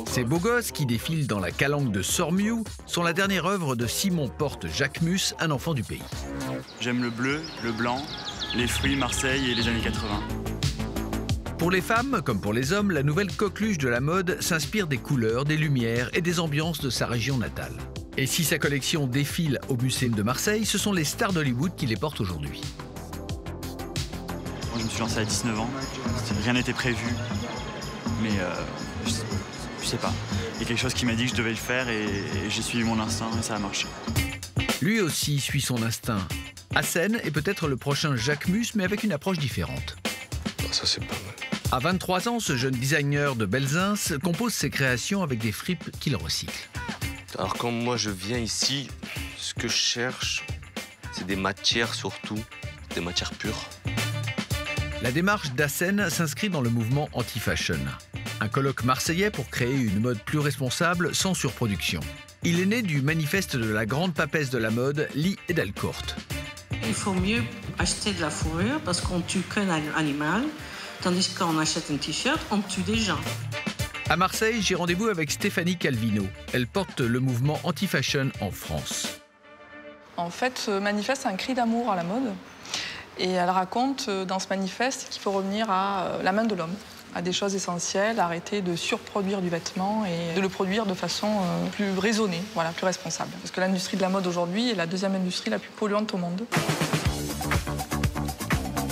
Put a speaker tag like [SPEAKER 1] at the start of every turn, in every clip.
[SPEAKER 1] Ces beaux gosses qui défilent dans la calanque de Sormiou sont la dernière œuvre de Simon Porte-Jacquemus, un enfant du pays.
[SPEAKER 2] J'aime le bleu, le blanc, les fruits, Marseille et les années 80.
[SPEAKER 1] Pour les femmes, comme pour les hommes, la nouvelle coqueluche de la mode s'inspire des couleurs, des lumières et des ambiances de sa région natale. Et si sa collection défile au Muséum de Marseille, ce sont les stars d'Hollywood qui les portent aujourd'hui.
[SPEAKER 2] Moi, je me suis lancé à 19 ans, rien n'était prévu, mais je sais pas. Il y a quelque chose qui m'a dit que je devais le faire et j'ai suivi mon instinct et ça a marché.
[SPEAKER 1] Lui aussi suit son instinct. Hassen est peut-être le prochain Jacquemus, mais avec une approche différente.
[SPEAKER 3] Ça, c'est pas mal.
[SPEAKER 1] À 23 ans, ce jeune designer de Belzins compose ses créations avec des fripes qu'il recycle.
[SPEAKER 3] Alors quand moi je viens ici, ce que je cherche, c'est des matières surtout, des matières pures.
[SPEAKER 1] La démarche d'Hassen s'inscrit dans le mouvement anti-fashion. Un colloque marseillais pour créer une mode plus responsable sans surproduction. Il est né du manifeste de la grande papesse de la mode, Lee Edelkoort.
[SPEAKER 4] Il faut mieux acheter de la fourrure parce qu'on tue qu'un animal, tandis que quand on achète un t-shirt, on tue des gens.
[SPEAKER 1] À Marseille, j'ai rendez-vous avec Stéphanie Calvino. Elle porte le mouvement anti-fashion en France.
[SPEAKER 5] En fait, ce manifeste est un cri d'amour à la mode. Et elle raconte dans ce manifeste qu'il faut revenir à la main de l'homme, à des choses essentielles, arrêter de surproduire du vêtement et de le produire de façon plus raisonnée, voilà, plus responsable. Parce que l'industrie de la mode aujourd'hui est la deuxième industrie la plus polluante au monde.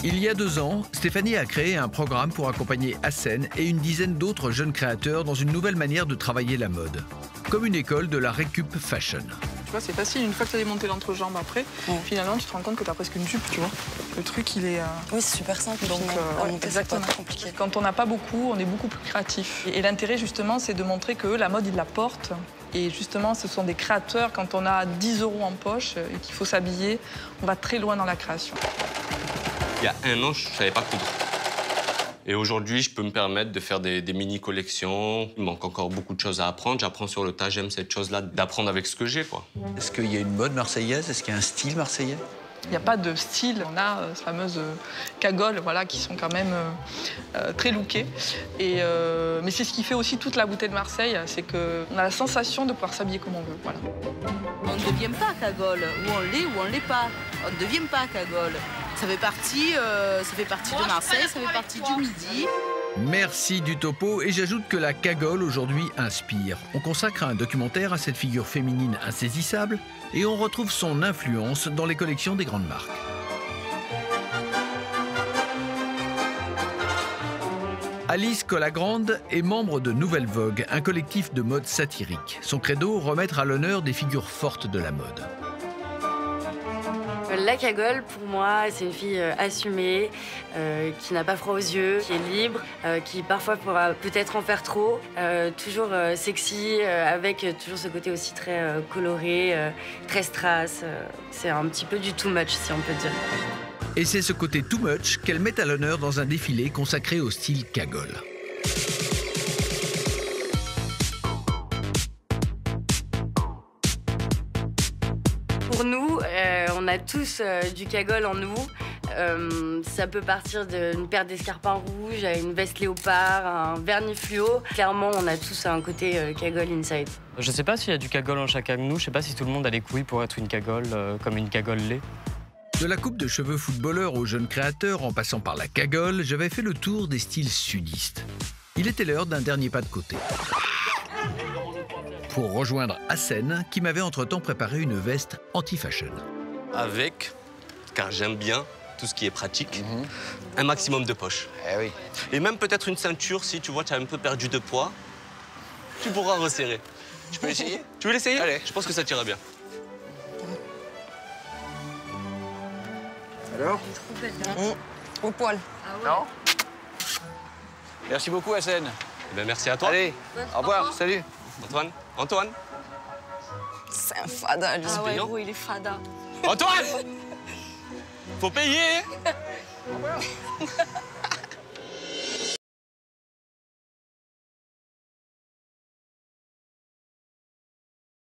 [SPEAKER 1] Il y a 2 ans, Stéphanie a créé un programme pour accompagner Hassen et une dizaine d'autres jeunes créateurs dans une nouvelle manière de travailler la mode. Comme une école de la récup fashion.
[SPEAKER 5] Tu vois, c'est facile, une fois que tu as démonté l'entrejambe après, finalement, tu te rends compte que tu as presque une jupe, tu vois. Le truc, il est...
[SPEAKER 6] Oui, c'est super simple.
[SPEAKER 5] Donc, exactement.
[SPEAKER 6] C'est pas compliqué.
[SPEAKER 5] Quand on n'a pas beaucoup, on est beaucoup plus créatif. Et l'intérêt, justement, c'est de montrer que la mode, ils la portent. Et justement, ce sont des créateurs. Quand on a 10 € en poche et qu'il faut s'habiller, on va très loin dans la création.
[SPEAKER 3] Il y a 1 an, je ne savais pas coudre. Et aujourd'hui, je peux me permettre de faire des mini-collections. Il manque encore beaucoup de choses à apprendre. J'apprends sur le tas, j'aime cette chose-là, d'apprendre avec ce que j'ai, quoi.
[SPEAKER 7] Est-ce qu'il y a une mode marseillaise? Est-ce qu'il y a un style marseillais?
[SPEAKER 5] Il n'y a pas de style. On a ces fameuses cagoles, voilà, qui sont quand même très lookées. Mais c'est ce qui fait aussi toute la beauté de Marseille, c'est qu'on a la sensation de pouvoir s'habiller comme on veut. Voilà.
[SPEAKER 8] On ne devient pas cagole, ou on l'est ou on ne l'est pas. On ne devient pas cagole. Ça fait partie de Marseille, ça fait partie du Midi.
[SPEAKER 1] Merci du topo, et j'ajoute que la cagole aujourd'hui inspire. On consacre un documentaire à cette figure féminine insaisissable et on retrouve son influence dans les collections des grandes marques. Alice Colagrande est membre de Nouvelle Vogue, un collectif de mode satirique. Son credo, remettre à l'honneur des figures fortes de la mode.
[SPEAKER 6] La cagole, pour moi, c'est une fille assumée, qui n'a pas froid aux yeux, qui est libre, qui parfois pourra peut-être en faire trop, toujours sexy, avec toujours ce côté aussi très coloré, très strass. C'est un petit peu du too much, si on peut dire.
[SPEAKER 1] Et c'est ce côté too much qu'elle met à l'honneur dans un défilé consacré au style cagole.
[SPEAKER 6] Pour nous, on a tous du cagole en nous. Ça peut partir d'une paire d'escarpins rouges à une veste léopard, un vernis fluo. Clairement, on a tous un côté cagole inside.
[SPEAKER 9] Je sais pas s'il y a du cagole en chacun de nous. Je sais pas si tout le monde a les couilles pour être une cagole, comme une cagole l'est.
[SPEAKER 1] De la coupe de cheveux footballeur aux jeunes créateurs, en passant par la cagole, j'avais fait le tour des styles sudistes. Il était l'heure d'un dernier pas de côté. Pour rejoindre Hassen, qui m'avait entre-temps préparé une veste anti-fashion.
[SPEAKER 3] Avec, car j'aime bien tout ce qui est pratique, un maximum de poches.
[SPEAKER 7] Eh oui.
[SPEAKER 3] Et même peut-être une ceinture, si tu vois, tu as un peu perdu de poids, tu pourras resserrer.
[SPEAKER 7] Tu peux l'essayer?
[SPEAKER 3] Tu veux l'essayer?
[SPEAKER 7] Allez.
[SPEAKER 3] Je pense que ça t'ira bien.
[SPEAKER 7] Alors?
[SPEAKER 6] Elle est trop belle.
[SPEAKER 10] Au poil.
[SPEAKER 6] Ah ouais.
[SPEAKER 7] Non? Merci beaucoup, Hassen.
[SPEAKER 3] Eh bien, merci à toi.
[SPEAKER 7] Allez, au revoir, salut.
[SPEAKER 3] Antoine? Antoine?
[SPEAKER 10] C'est un fada, lui.
[SPEAKER 6] Ah ouais,
[SPEAKER 3] payant.
[SPEAKER 6] gros, il est fada.
[SPEAKER 3] Antoine! Faut payer!